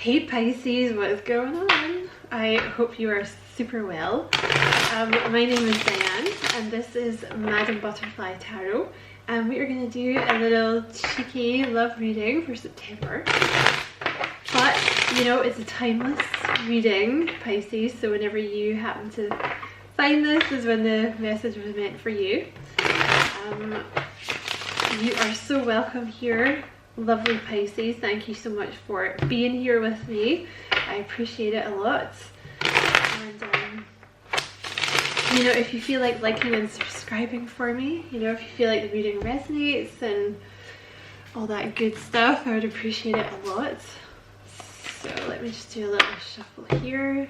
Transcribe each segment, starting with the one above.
Hey Pisces, what is going on? I hope you are super well. My name is Diane and this is Madam Butterfly Tarot, and we are going to do a little cheeky love reading for September. But you know, it's a timeless reading, Pisces, so whenever you happen to find this is when the message was meant for you. You are so welcome here, lovely Pisces. Thank you so much for being here with me. I appreciate it a lot. And you know, if you feel like liking and subscribing for me, you know, if you feel like the reading resonates and all that good stuff, I would appreciate it a lot. So let me just do a little shuffle here.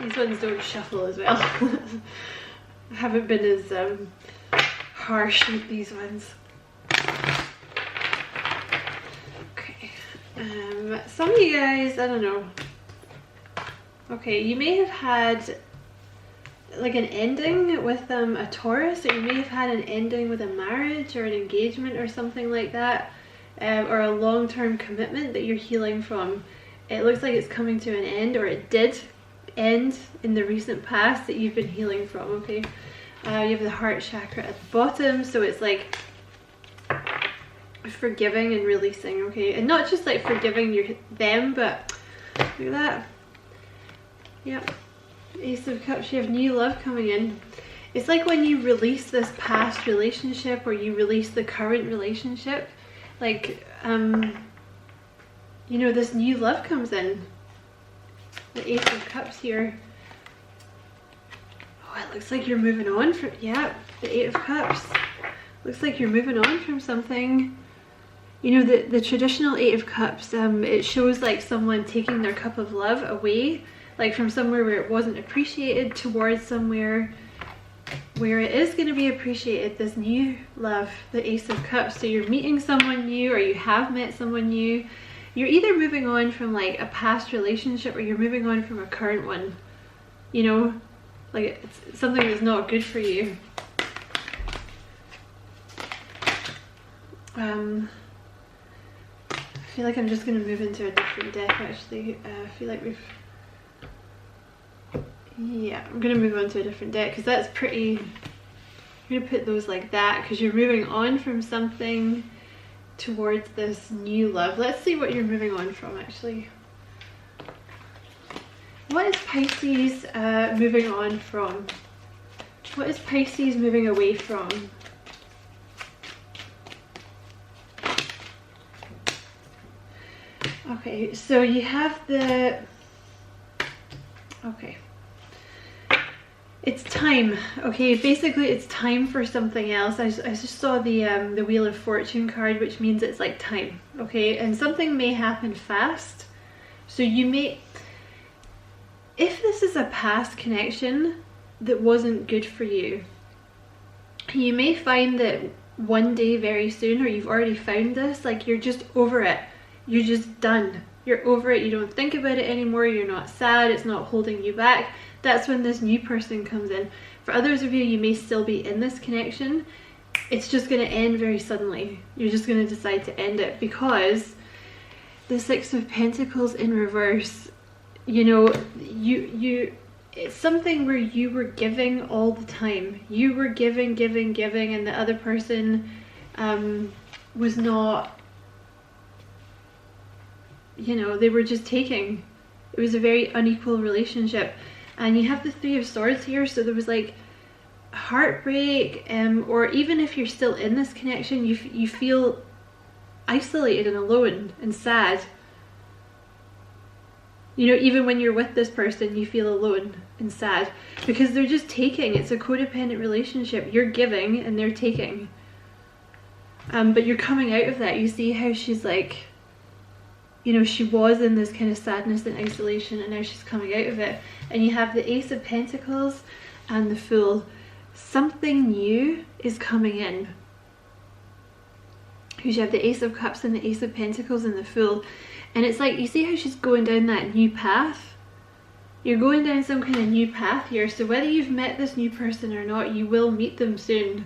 These ones don't shuffle as well. I haven't been as harsh with these ones. Okay. Some of you guys, I don't know. Okay, you may have had like an ending with a Taurus, or you may have had an ending with a marriage or an engagement or something like that, or a long-term commitment that you're healing from. It looks like it's coming to an end, or it did end in the recent past that you've been healing from. Okay, you have the heart chakra at the bottom, so it's like forgiving and releasing. Okay, and not just like forgiving them, but look at that. Yep, Ace of Cups. You have new love coming in. It's like when you release this past relationship, or you release the current relationship, like you know, this new love comes in. The Ace of Cups here. Oh, it looks like you're moving on from, yeah, the Eight of Cups. Looks like you're moving on from something. You know, the traditional Eight of Cups, it shows like someone taking their cup of love away, like from somewhere where it wasn't appreciated, towards somewhere where it is going to be appreciated, this new love, the Ace of Cups. So you're meeting someone new, or you have met someone new. You're either moving on from like a past relationship, or you're moving on from a current one. You know, like it's something that's not good for you. I feel like I'm just going to move into a different deck actually. I feel like yeah, I'm going to move on to a different deck because that's pretty, I'm going to put those like that because you're moving on from something towards this new love. Let's see what you're moving on from actually. What is Pisces moving on from? What is Pisces moving away from? Okay, so you have the, okay, it's time. Okay, basically it's time for something else. I just saw the Wheel of Fortune card, which means it's like time. Okay, and something may happen fast. So you may, if this is a past connection that wasn't good for you, you may find that one day very soon, or you've already found this, like you're just over it. You're just done. You're over it. You don't think about it anymore. You're not sad. It's not holding you back. That's when this new person comes in. For others of you, you may still be in this connection. It's just going to end very suddenly. You're just going to decide to end it because the Six of Pentacles in reverse, you know, it's something where you were giving all the time. You were giving, and the other person was not, you know, they were just taking. It was a very unequal relationship. And you have the Three of Swords here, so there was like heartbreak, or even if you're still in this connection, you feel isolated and alone and sad. You know, even when you're with this person, you feel alone and sad because they're just taking. It's a codependent relationship. You're giving and they're taking. But you're coming out of that. You see how she's like, you know, she was in this kind of sadness and isolation, and now she's coming out of it. And you have the Ace of Pentacles and the Fool. Something new is coming in. Because you have the Ace of Cups and the Ace of Pentacles and the Fool. And it's like, you see how she's going down that new path? You're going down some kind of new path here. So whether you've met this new person or not, you will meet them soon.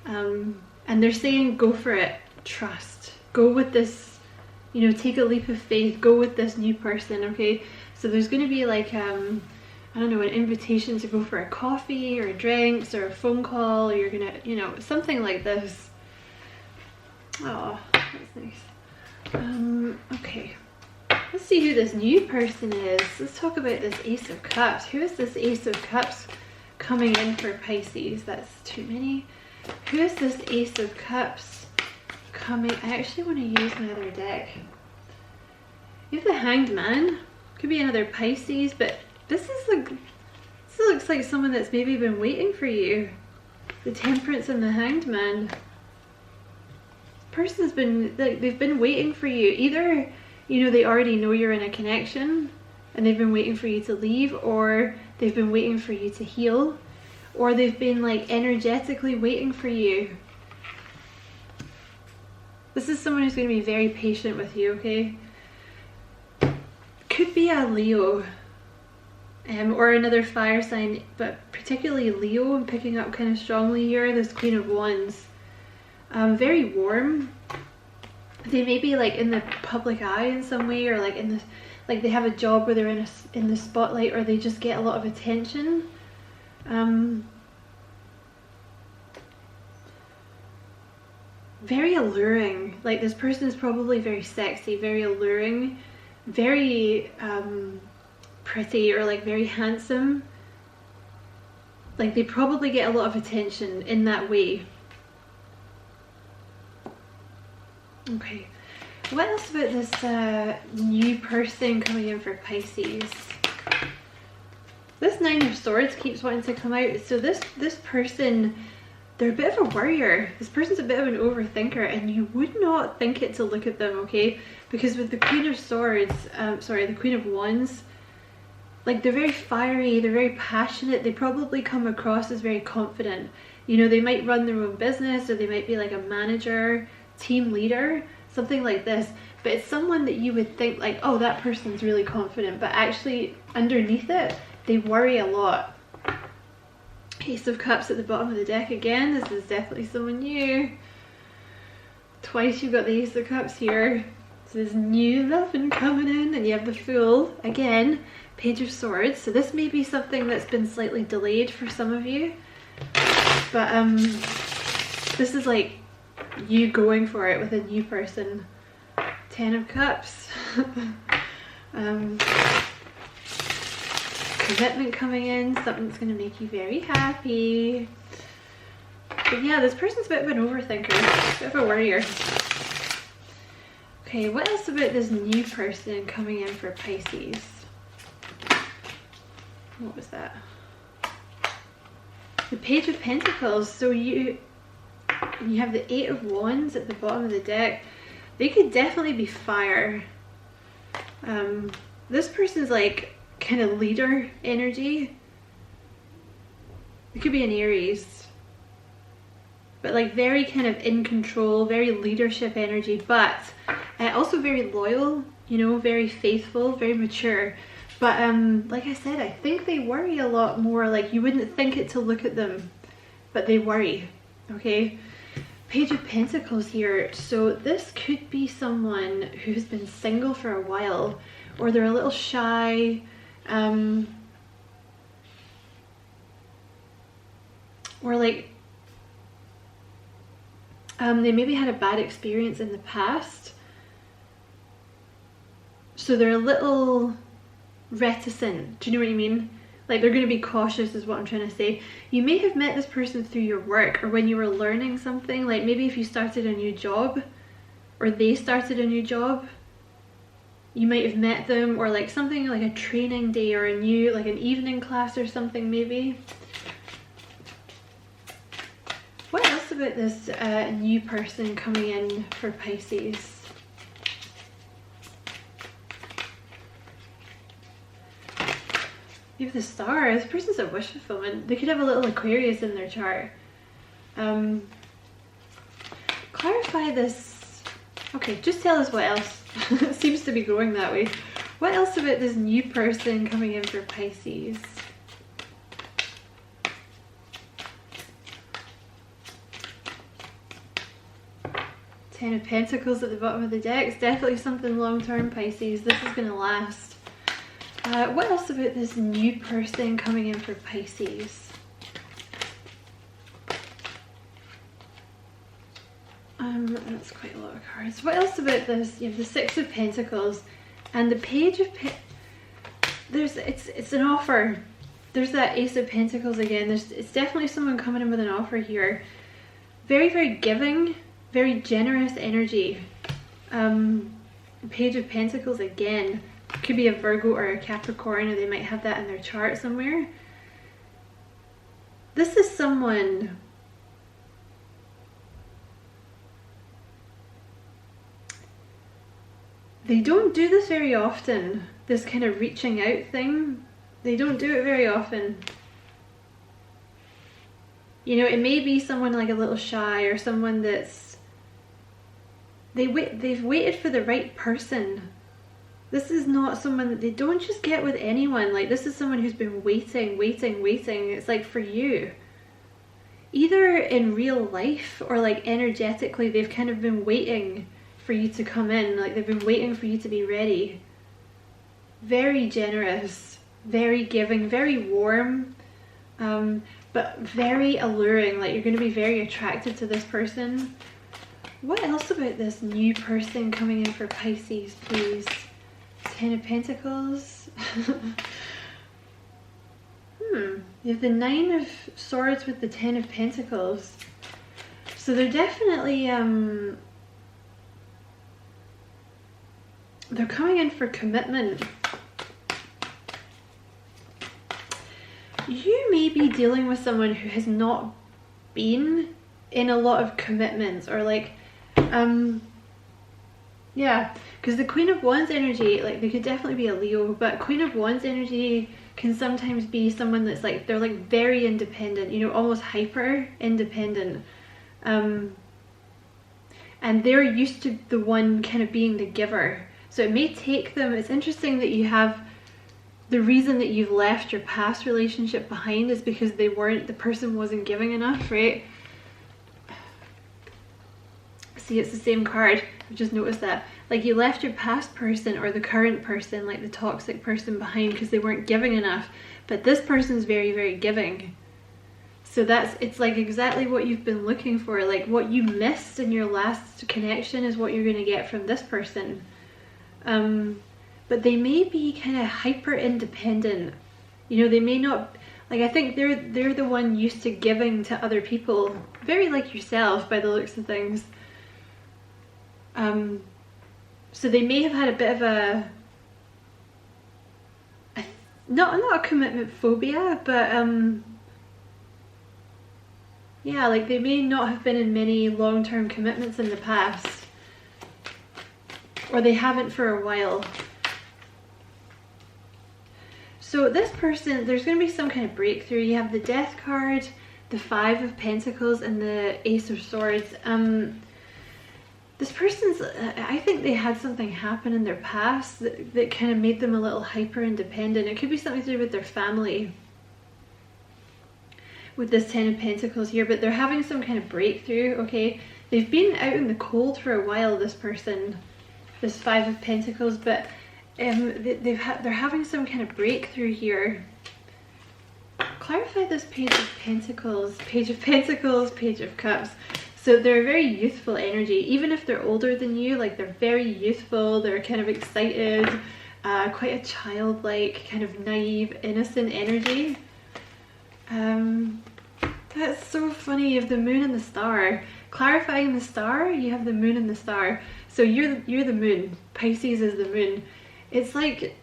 And they're saying go for it. Trust. Go with this, you know, take a leap of faith. Go with this new person, okay? So there's going to be like, I don't know, an invitation to go for a coffee or drinks or a phone call, or you're going to, you know, something like this. Oh, that's nice. Okay. Let's see who this new person is. Let's talk about this Ace of Cups. Who is this Ace of Cups coming in for Pisces? That's too many. Who is this Ace of Cups coming? I actually want to use my other deck. You have the Hanged Man. Could be another Pisces, but this looks like someone that's maybe been waiting for you. The Temperance and the Hanged Man. Person's been, like, they've been waiting for you. Either, you know, they already know you're in a connection and they've been waiting for you to leave, or they've been waiting for you to heal, or they've been like energetically waiting for you. This is someone who's going to be very patient with you, okay? Could be a Leo, or another fire sign, but particularly Leo. I'm picking up kind of strongly here, this Queen of Wands. Very warm. They may be like in the public eye in some way, or like in the, like they have a job where they're in the spotlight, or they just get a lot of attention. Very alluring. Like this person is probably very sexy, very alluring, very pretty, or like very handsome. Like they probably get a lot of attention in that way. Okay, what else about this new person coming in for Pisces? This Nine of Swords keeps wanting to come out. So this person, they're a bit of a worrier. This person's a bit of an overthinker, and you would not think it to look at them, okay? Because with the Queen of Swords, the Queen of Wands, like they're very fiery, they're very passionate, they probably come across as very confident. You know, they might run their own business, or they might be like a manager, team leader, something like this, but it's someone that you would think like, oh, that person's really confident, but actually underneath it they worry a lot. Ace of Cups at the bottom of the deck again. This is definitely someone new. Twice you've got the Ace of Cups here. So there's new loving coming in, and you have the Fool again, Page of Swords. So this may be something that's been slightly delayed for some of you, but this is like you going for it with a new person. Ten of Cups. Commitment coming in, something that's going to make you very happy. But yeah, this person's a bit of an overthinker, a bit of a worrier. Okay, what else about this new person coming in for Pisces? What was that? The Page of Pentacles. So you have the Eight of Wands at the bottom of the deck. They could definitely be fire. This person's like kind of leader energy. It could be an Aries, but like very kind of in control, very leadership energy, but also very loyal, you know, very faithful, very mature. But like I said, I think they worry a lot more. Like you wouldn't think it to look at them, but they worry. Okay, Page of Pentacles here. So this could be someone who's been single for a while, or they're a little shy. Or like they maybe had a bad experience in the past, so they're a little reticent. Do you know what I mean? Like they're going to be cautious is what I'm trying to say. You may have met this person through your work, or when you were learning something, like maybe if you started a new job, or they started a new job, you might have met them, or like something like a training day, or a new, like an evening class or something maybe. What else about this new person coming in for Pisces? You have the Star. This person's a wish fulfillment. They could have a little Aquarius in their chart. Clarify this. Okay, just tell us what else. It seems to be going that way. What else about this new person coming in for Pisces? Ten of Pentacles at the bottom of the deck. It's definitely something long-term, Pisces. This is going to last. What else about this new person coming in for Pisces? That's quite a lot of cards. What else about this? You have the Six of Pentacles and the Page of it's an offer. There's that Ace of Pentacles again. It's definitely someone coming in with an offer here. Very, very giving, very generous energy. Page of Pentacles again. Could be a Virgo or a Capricorn, or they might have that in their chart somewhere. This is someone they don't do this very often, this kind of reaching out thing. They don't do it very often. You know, it may be someone like a little shy, or someone that's they've waited for the right person. This is not someone that they don't just get with anyone. Like, this is someone who's been waiting. It's like for you. Either in real life or like energetically, they've kind of been waiting for you to come in. Like, they've been waiting for you to be ready. Very generous, very giving, very warm, but very alluring. Like, you're going to be very attracted to this person. What else about this new person coming in for Pisces, please? Ten of Pentacles. You have the Nine of Swords with the Ten of Pentacles. So they're definitely they're coming in for commitment. You may be dealing with someone who has not been in a lot of commitments, or like yeah, because the Queen of Wands energy, like, they could definitely be a Leo, but Queen of Wands energy can sometimes be someone that's like, they're like very independent, you know, almost hyper independent, and they're used to the one kind of being the giver. So it may take them, it's interesting that you have the reason that you've left your past relationship behind is because the person wasn't giving enough, right? See, it's the same card. I just noticed that. Like, you left your past person or the current person, like the toxic person, behind because they weren't giving enough. But this person's very, very giving. So it's like exactly what you've been looking for. Like, what you missed in your last connection is what you're going to get from this person. But they may be kind of hyper independent. You know, they may not, like, I think they're the one used to giving to other people. Very like yourself by the looks of things. So they may have had a bit of a not a commitment phobia, but yeah, like they may not have been in many long-term commitments in the past, or they haven't for a while. So this person, there's going to be some kind of breakthrough. You have the Death card, the Five of Pentacles, and the Ace of Swords. This person's, I think they had something happen in their past that kind of made them a little hyper independent. It could be something to do with their family, with this Ten of Pentacles here, but they're having some kind of breakthrough, okay? They've been out in the cold for a while, this person, this Five of Pentacles, but they're having some kind of breakthrough here. Clarify this Page of Pentacles, Page of Pentacles, Page of Cups. So they're a very youthful energy, even if they're older than you. Like, they're very youthful, they're kind of excited, quite a childlike, kind of naive, innocent energy. That's so funny. You have the Moon and the Star. Clarifying the Star, you have the Moon and the Star. So you're the Moon. Pisces is the Moon. It's like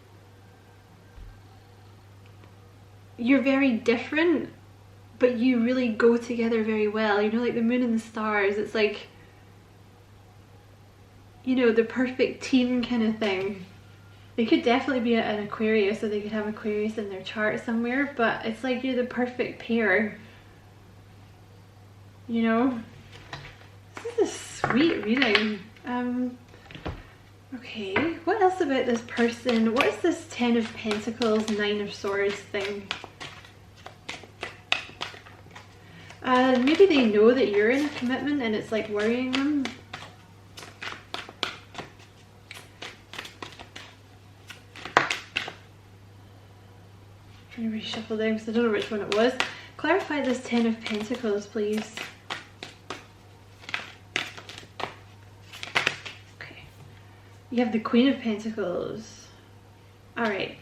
you're very different, but you really go together very well. You know, like the Moon and the Stars, it's like, you know, the perfect team kind of thing. They could definitely be an Aquarius, so they could have Aquarius in their chart somewhere, but it's like you're the perfect pair. You know? This is a sweet reading. Okay, what else about this person? What is this 10 of Pentacles, 9 of Swords thing? Maybe they know that you're in a commitment and it's like worrying them. Trying to reshuffle them because I don't know which one it was. Clarify this 10 of Pentacles, please. Okay. You have the Queen of Pentacles. Alright.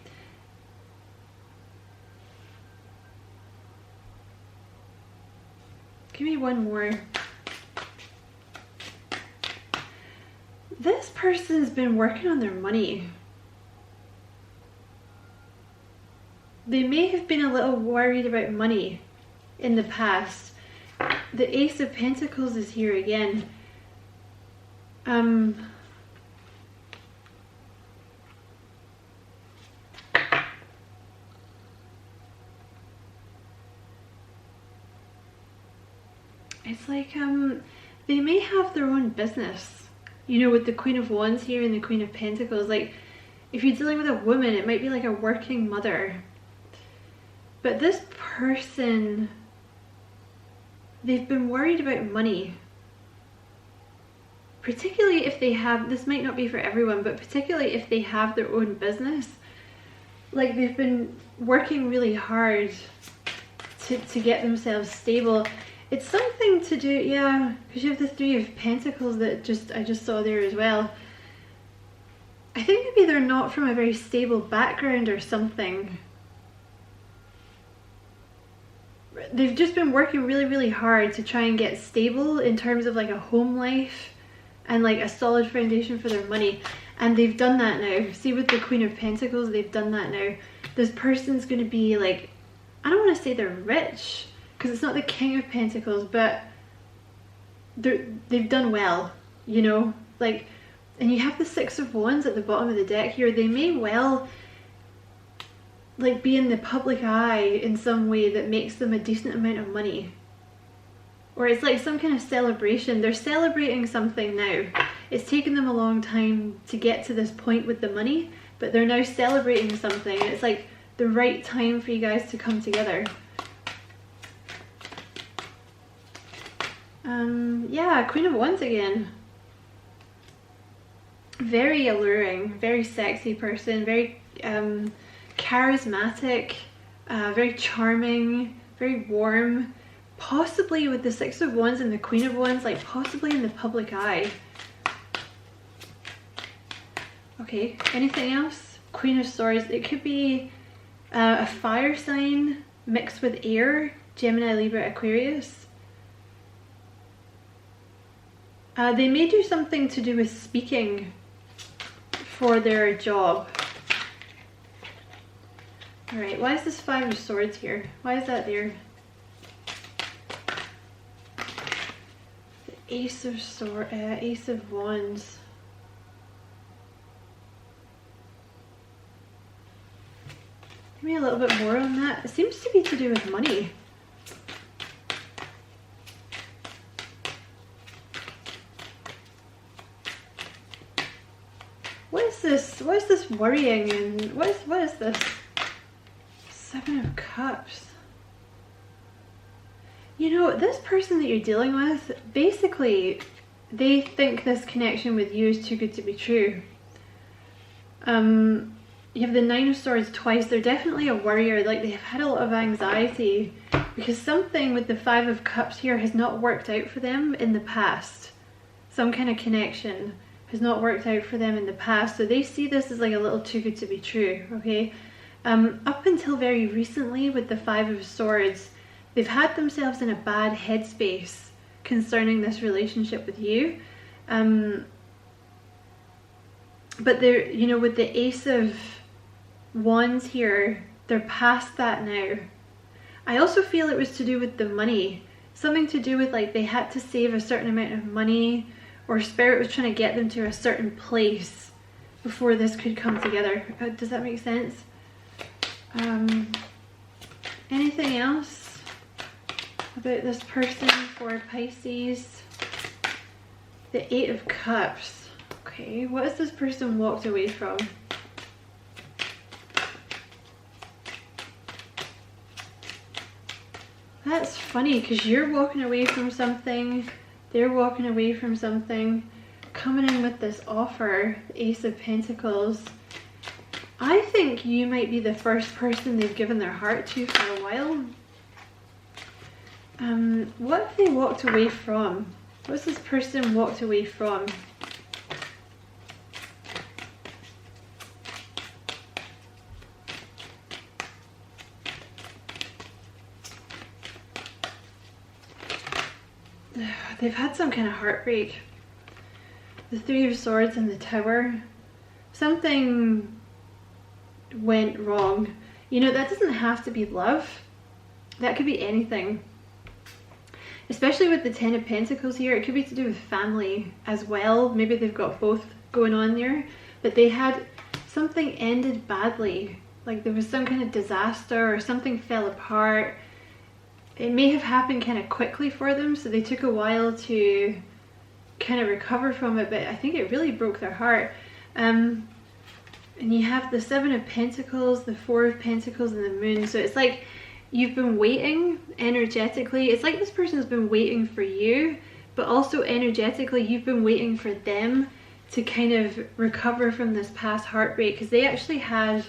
Give me one more. This person's been working on their money. They may have been a little worried about money in the past. The Ace of Pentacles is here again. It's like they may have their own business, you know, with the Queen of Wands here and the Queen of Pentacles. Like if you're dealing with a woman, it might be like a working mother. But this person, they've been worried about money. Particularly if they have, this might not be for everyone, but particularly if they have their own business. Like they've been working really hard to get themselves stable. It's something to do, yeah, because you have the 3 of Pentacles that I just saw there as well. I think maybe they're not from a very stable background or something. They've just been working really, really hard to try and get stable in terms of like a home life and like a solid foundation for their money. And they've done that now. See, with the Queen of Pentacles, they've done that now. This person's going to be like, I don't want to say they're rich, because it's not the King of Pentacles, but they've done well, you know, like, and you have the 6 of Wands at the bottom of the deck here. They may well like be in the public eye in some way that makes them a decent amount of money, or it's like some kind of celebration. They're celebrating something now. It's taken them a long time to get to this point with the money, but they're now celebrating something, and it's like the right time for you guys to come together. Yeah, Queen of Wands again. Very alluring, very sexy person, very charismatic, very charming, very warm. Possibly with the 6 of Wands and the Queen of Wands, like possibly in the public eye. Okay, anything else? Queen of Swords. It could be a fire sign mixed with air, Gemini, Libra, Aquarius. They may do something to do with speaking for their job. Alright, why is this 5 of Swords here? Why is that there? The Ace of Wands. Give me a little bit more on that. It seems to be to do with money. What is this worrying, and what is this? 7 of Cups. You know, this person that you're dealing with, basically, they think this connection with you is too good to be true. You have the 9 of Swords twice. They're definitely a worrier. Like, they've had a lot of anxiety because something with the 5 of Cups here has not worked out for them in the past. Some kind of connection has not worked out for them in the past, so they see this as like a little too good to be true. Okay, up until very recently with the 5 of Swords, they've had themselves in a bad headspace concerning this relationship with you, but they're, you know, with the Ace of Wands here, they're past that now. I also feel it was to do with the money, something to do with like they had to save a certain amount of money, or Spirit was trying to get them to a certain place before this could come together. Does that make sense? Anything else about this person for Pisces? The 8 of Cups. Okay. Okay, what has this person walked away from? That's funny because you're walking away from something, they're walking away from something, coming in with this offer, the Ace of Pentacles. I think you might be the first person they've given their heart to for a while. What have they walked away from? What's this person walked away from? They've had some kind of heartbreak. The Three of Swords and the Tower. Something went wrong. You know, that doesn't have to be love. That could be anything. Especially with the Ten of Pentacles here, it could be to do with family as well. Maybe they've got both going on there. But they had something ended badly. Like there was some kind of disaster or something fell apart. It may have happened kind of quickly for them, so they took a while to kind of recover from it, but I think it really broke their heart. And you have the Seven of Pentacles, the Four of Pentacles, and the Moon. So it's like you've been waiting energetically. It's like this person's been waiting for you, but also energetically you've been waiting for them to kind of recover from this past heartbreak, because they actually had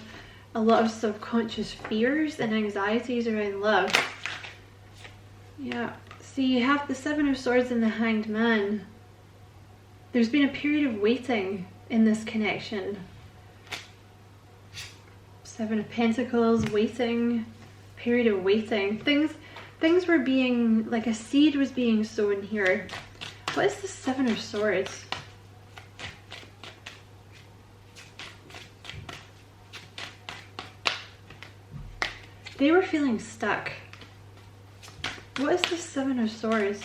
a lot of subconscious fears and anxieties around love. Yeah, so you have the Seven of Swords and the Hanged Man. There's been a period of waiting in this connection. Seven of Pentacles, waiting, period of waiting. Things were being, like a seed was being sown here. What is the Seven of Swords? They were feeling stuck. What is the Seven of Swords?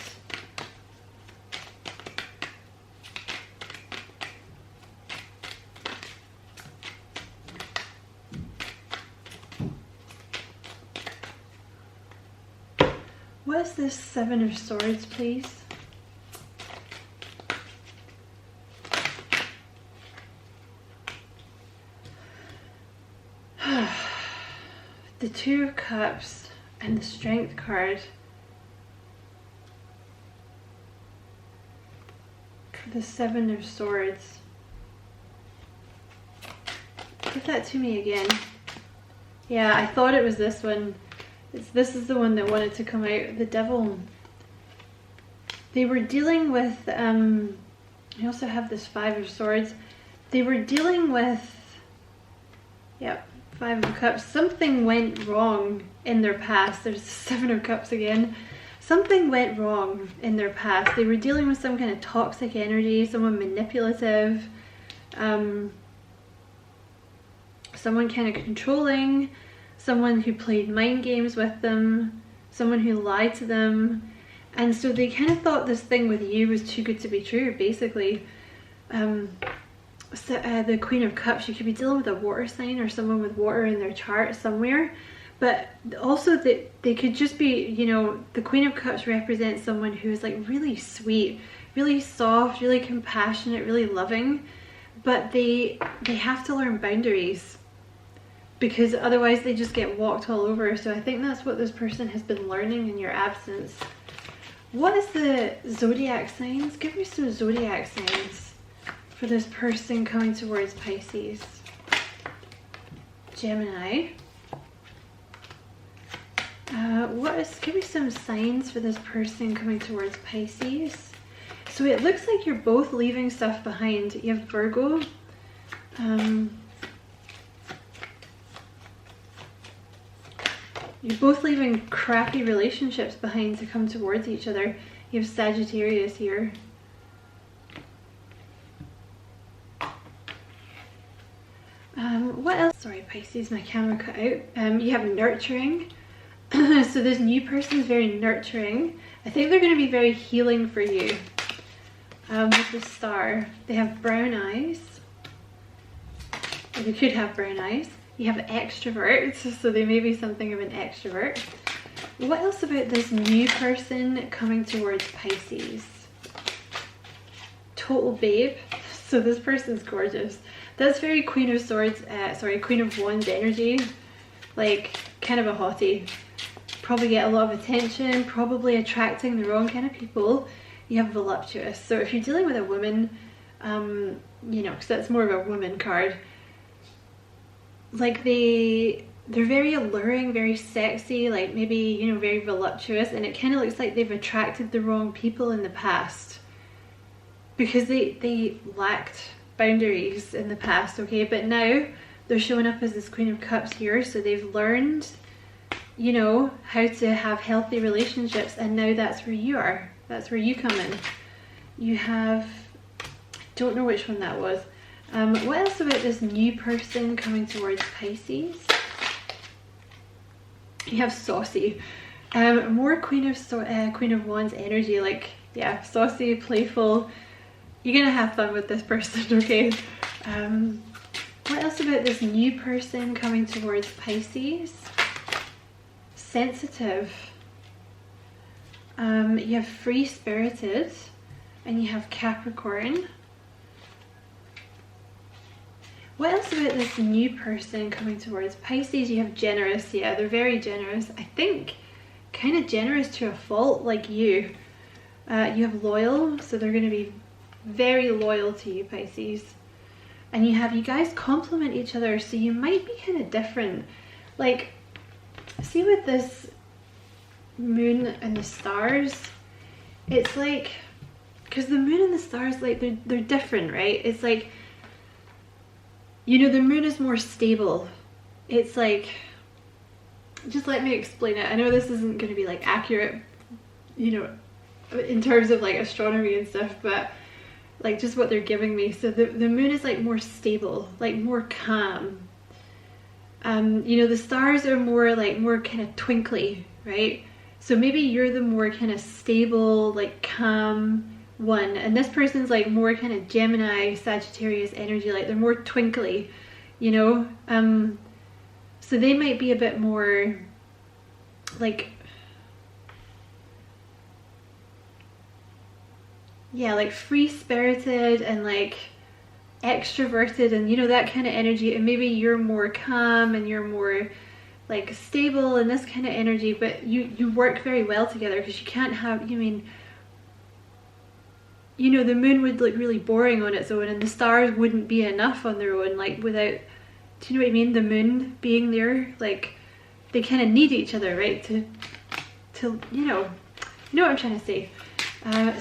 What is this Seven of Swords, please? The Two of Cups and the Strength card. The Seven of Swords. Give that to me again. Yeah, I thought it was this one. This is the one that wanted to come out. The Devil. They were dealing with, I also have this Five of Swords. They were dealing with, yep, Five of Cups. Something went wrong in their past. There's the Seven of Cups again. Something went wrong in their past. They were dealing with some kind of toxic energy, someone manipulative, someone kind of controlling, someone who played mind games with them, someone who lied to them. And so they kind of thought this thing with you was too good to be true, basically. The Queen of Cups, you could be dealing with a water sign or someone with water in their chart somewhere. But also they could just be, you know, the Queen of Cups represents someone who is like really sweet, really soft, really compassionate, really loving. But they have to learn boundaries, because otherwise they just get walked all over. So I think that's what this person has been learning in your absence. What is the Zodiac signs? Give me some Zodiac signs for this person coming towards Pisces. Gemini. Give me some signs for this person coming towards Pisces. So it looks like you're both leaving stuff behind. You have Virgo. You're both leaving crappy relationships behind to come towards each other. You have Sagittarius here. What else? Sorry, Pisces, my camera cut out. You have nurturing. So this new person is very nurturing. I think they're going to be very healing for you. With the Star, they have brown eyes. Or they could have brown eyes. You have extroverts, so they may be something of an extrovert. What else about this new person coming towards Pisces? Total babe. So this person's gorgeous. That's very Queen of Swords, Queen of Wands energy. Like, kind of a hottie. Probably get a lot of attention, probably attracting the wrong kind of people. You have voluptuous. So if you're dealing with a woman, you know, because that's more of a woman card, like they're very alluring, very sexy, like maybe, you know, very voluptuous, and it kind of looks like they've attracted the wrong people in the past because they lacked boundaries in the past, okay? But now they're showing up as this Queen of Cups here, so they've learned, you know, how to have healthy relationships, and now that's where you are. That's where you come in. You have, I don't know which one that was. What else about this new person coming towards Pisces? You have saucy. More Queen of Wands energy, like, yeah, saucy, playful. You're gonna have fun with this person, okay? What else about this new person coming towards Pisces? Sensitive. You have free-spirited, and you have Capricorn. What else about this new person coming towards Pisces? You have generous. Yeah, they're very generous. I think kind of generous to a fault, like you. You have loyal, so they're going to be very loyal to you, Pisces. And you have, you guys complement each other, so you might be kind of different. Like, see with this moon and the stars, it's like, because the moon and the stars, like, they're different, right? It's like, you know, the moon is more stable. It's like, just let me explain it. I know this isn't going to be like accurate, you know, in terms of like astronomy and stuff, but like just what they're giving me. So the moon is like more stable, like more calm. You know, the stars are more like more kind of twinkly, right? So maybe you're the more kind of stable, like calm one, and this person's like more kind of Gemini, Sagittarius energy, like they're more twinkly, you know. So they might be a bit more like, yeah, like free-spirited and like extroverted, and you know, that kind of energy. And maybe you're more calm and you're more like stable and this kind of energy, but you work very well together, because you can't have, you mean, you know, the moon would look really boring on its own, and the stars wouldn't be enough on their own, like without, do you know what I mean, the moon being there. Like, they kind of need each other, right, to you know what I'm trying to say.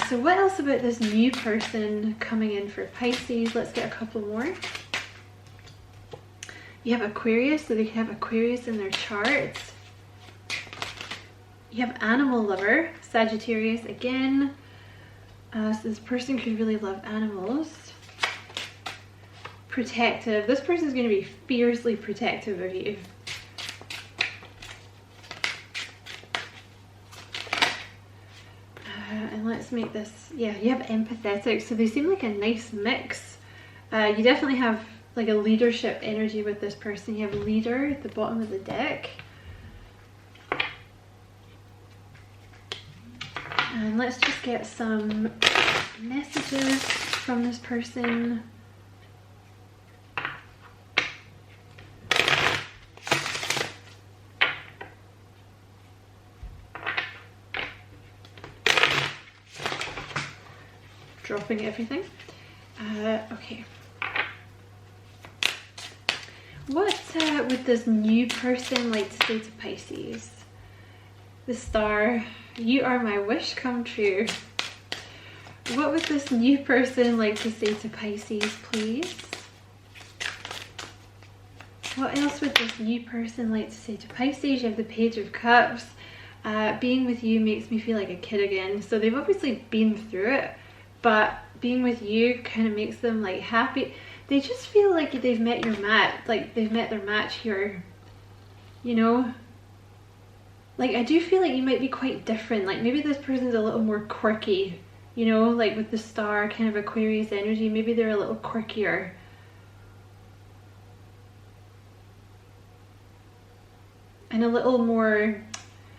So what else about this new person coming in for Pisces? Let's get a couple more. You have Aquarius, so they have Aquarius in their chart. You have animal lover, Sagittarius again. So this person could really love animals. Protective. This person is going to be fiercely protective of you. And let's make this, yeah, you have empathetic, so they seem like a nice mix. You definitely have like a leadership energy with this person. You have leader at the bottom of the deck. And let's just get some messages from this person. Dropping everything. Okay. What would this new person like to say to Pisces? The star, you are my wish come true. What would this new person like to say to Pisces, please? What else would this new person like to say to Pisces? You have the Page of Cups. Being with you makes me feel like a kid again. So they've obviously been through it, but being with you kind of makes them like happy. They just feel like they've met your match, like they've met their match here, you know? Like, I do feel like you might be quite different. Like, maybe this person's a little more quirky, you know, like with the star, kind of Aquarius energy. Maybe they're a little quirkier. And a little more,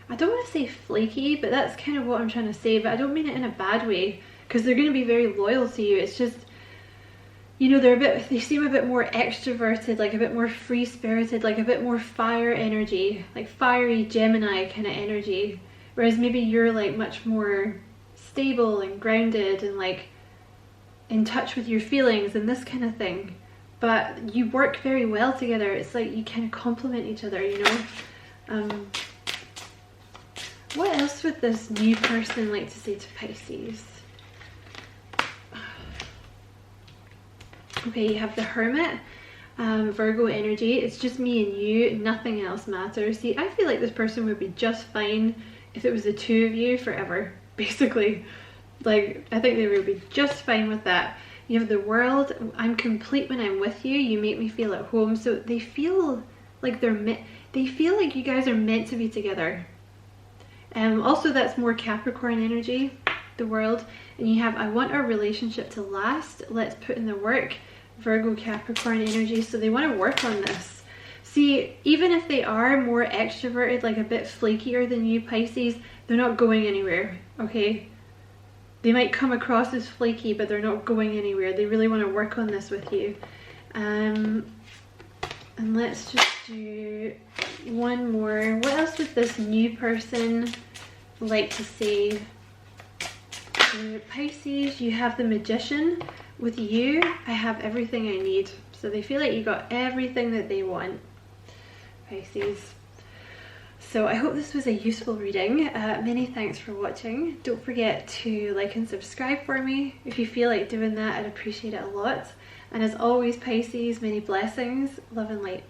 I don't want to say flaky, but that's kind of what I'm trying to say. But I don't mean it in a bad way, because they're going to be very loyal to you. It's just, you know, they seem a bit more extroverted, like a bit more free-spirited, like a bit more fire energy, like fiery Gemini kind of energy. Whereas maybe you're like much more stable and grounded and like in touch with your feelings and this kind of thing. But you work very well together. It's like you kind of complement each other, you know. What else would this new person like to say to Pisces? Okay, you have the Hermit, Virgo energy. It's just me and you, nothing else matters. See, I feel like this person would be just fine if it was the two of you forever, basically. Like, I think they would be just fine with that. You have the World. I'm complete when I'm with you. You make me feel at home. So they feel like they feel like you guys are meant to be together. Also, that's more Capricorn energy, the World. And you have, I want our relationship to last. Let's put in the work. Virgo, Capricorn energy. So they want to work on this. See, even if they are more extroverted, like a bit flakier than you, Pisces, they're not going anywhere, okay? They might come across as flaky, but they're not going anywhere. They really want to work on this with you. And let's just do one more. What else would this new person like to say? Pisces, you have the Magician. With you, I have everything I need. So they feel like you got everything that they want, Pisces. So I hope this was a useful reading. Many thanks for watching. Don't forget to like and subscribe for me. If you feel like doing that, I'd appreciate it a lot. And as always, Pisces, many blessings, love and light.